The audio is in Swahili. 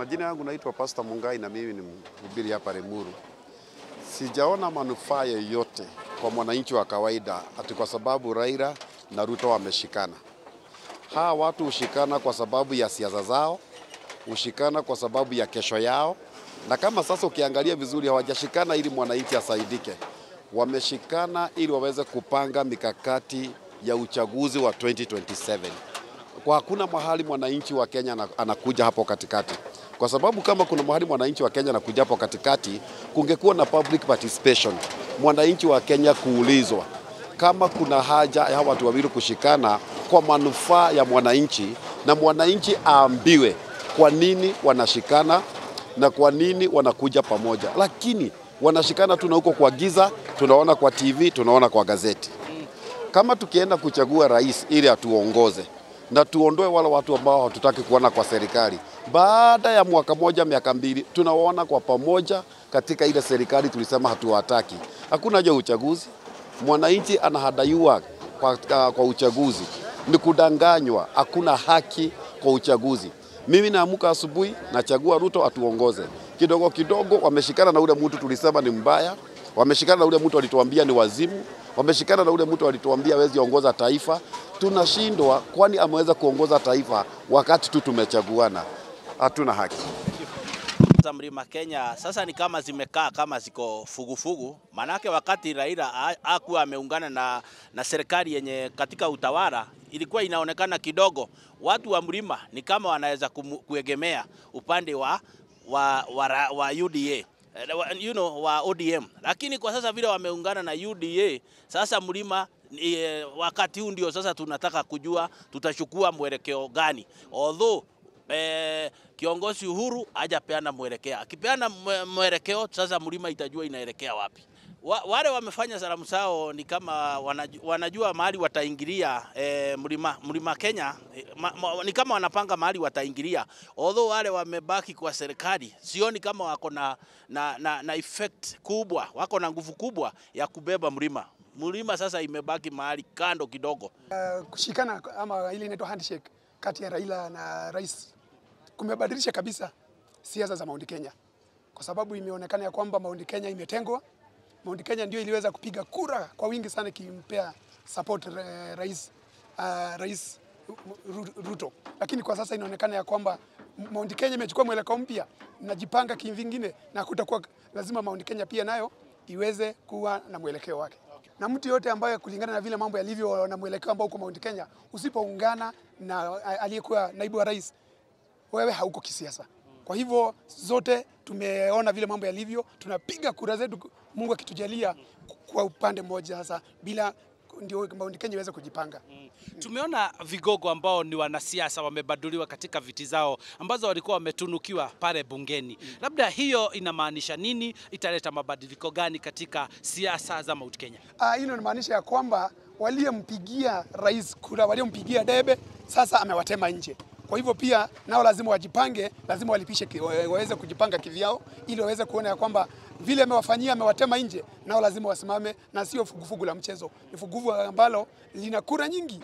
Majina yangu naitwa Pastor Mungai na mimi ni mhubiri hapa Limuru. Sijaona manufaa yoyote kwa mwananchi wa kawaida ati kwa sababu Raila na Ruto wameshikana. Hawa watu hushikana kwa sababu ya siasa zao, hushikana kwa sababu ya kesho yao. Na kama sasa ukiangalia vizuri hawajashikana ili mwananchi asaidike. Wameshikana ili waweze kupanga mikakati ya uchaguzi wa 2027. Kwa hakuna mahali mwananchi wa Kenya anakuja hapo katikati. Kwa sababu kama kuna mahali mwananchi wa Kenya anakuja hapo katikati, kungekuwa na public participation. Mwananchi wa Kenya kuulizwa kama kuna haja ya watu wawili kushikana kwa manufaa ya mwananchi, na mwananchi aambiwe kwa nini wanashikana na kwa nini wanakuja pamoja. Lakini wanashikana tu na huko kwa giza, tunaona kwa TV, tunaona kwa gazeti. Kama tukienda kuchagua rais ili atuongoze na tuondoe wale watu ambao hatutaki kuona kwa serikali, baada ya mwaka moja, miaka mbili, tunaona kwa pamoja katika ile serikali tulisema hatuwataki. Hakuna haja uchaguzi. Mwananchi anahadaiwa kwa uchaguzi. Ni kudanganywa. Hakuna haki kwa uchaguzi. Mimi naamuka asubuhi nachagua Ruto atuongoze. Kidogo kidogo wameshikana na ule mtu tulisema ni mbaya. Wameshikana na ule mtu walituambia ni wazimu. Wameshikana na ule mtu walituambia hawezi ongoza taifa. Tunashindwa kwani ameweza kuongoza taifa wakati tu tumechaguana. Hatuna haki. Za Mlima Kenya sasa ni kama zimekaa kama ziko fugufugu. Manake wakati Raila hakuwa ameungana na serikali yenye katika utawala, ilikuwa inaonekana kidogo watu wa Mlima ni kama wanaweza kuegemea upande wa UDA, wa ODM. Lakini kwa sasa vile wameungana na UDA, sasa Mlima wakati huu ndio sasa tunataka kujua tutachukua mwelekeo gani. Although kiongozi Uhuru hajapeana mwelekeo. Akipeana mwelekeo sasa Mlima itajua inaelekea wapi. Wale wamefanya salamu zao ni kama wanajua mahali wataingilia Mlima Kenya, ni kama wanapanga mahali wataingilia. Although wale wamebaki kwa serikali, sioni kama wako na effect kubwa, wako na nguvu kubwa ya kubeba Mlima. Mlima sasa imebaki mahali kando kidogo. Kushikana ama ile inaitwa handshake kati ya Raila na rais kumebadilisha kabisa siasa za Mount Kenya, kwa sababu imeonekana ya kwamba Mount Kenya imetengwa. Mount Kenya ndio iliweza kupiga kura kwa wingi sana kimpea support rais Ruto, lakini kwa sasa inaonekana ya kwamba Mount Kenya imechukua mwelekeo mpya, najipanga kivingine, na kutakuwa lazima Mount Kenya pia nayo iweze kuwa na mwelekeo wake. Na mtu yote ambaye kulingana na vile mambo yalivyo na mwelekeo ambao uko Mount Kenya, usipoungana na aliyekuwa naibu wa rais, wewe hauko kisiasa. Kwa hivyo zote tumeona vile mambo yalivyo, tunapiga kura zetu Mungu akitujalia kwa upande mmoja sasa, bila ndio Mount Kenya iweze kujipanga. Tumeona vigogo ambao ni wanasiasa wamebaduliwa katika viti zao ambazo walikuwa wametunukiwa pale bungeni. Labda hiyo inamaanisha nini? Italeta mabadiliko gani katika siasa za Mount Kenya? Hilo inamaanisha ya kwamba waliompigia rais kura, waliompigia debe sasa amewatema nje. Kwa hivyo pia nao lazima wajipange, lazima waweze kujipanga kivyao ili waweze kuona ya kwamba vile amewafanyia, amewatema nje, nao lazima wasimame, na sio fugufugu la mchezo. Ni fugufugu ambalo lina kura nyingi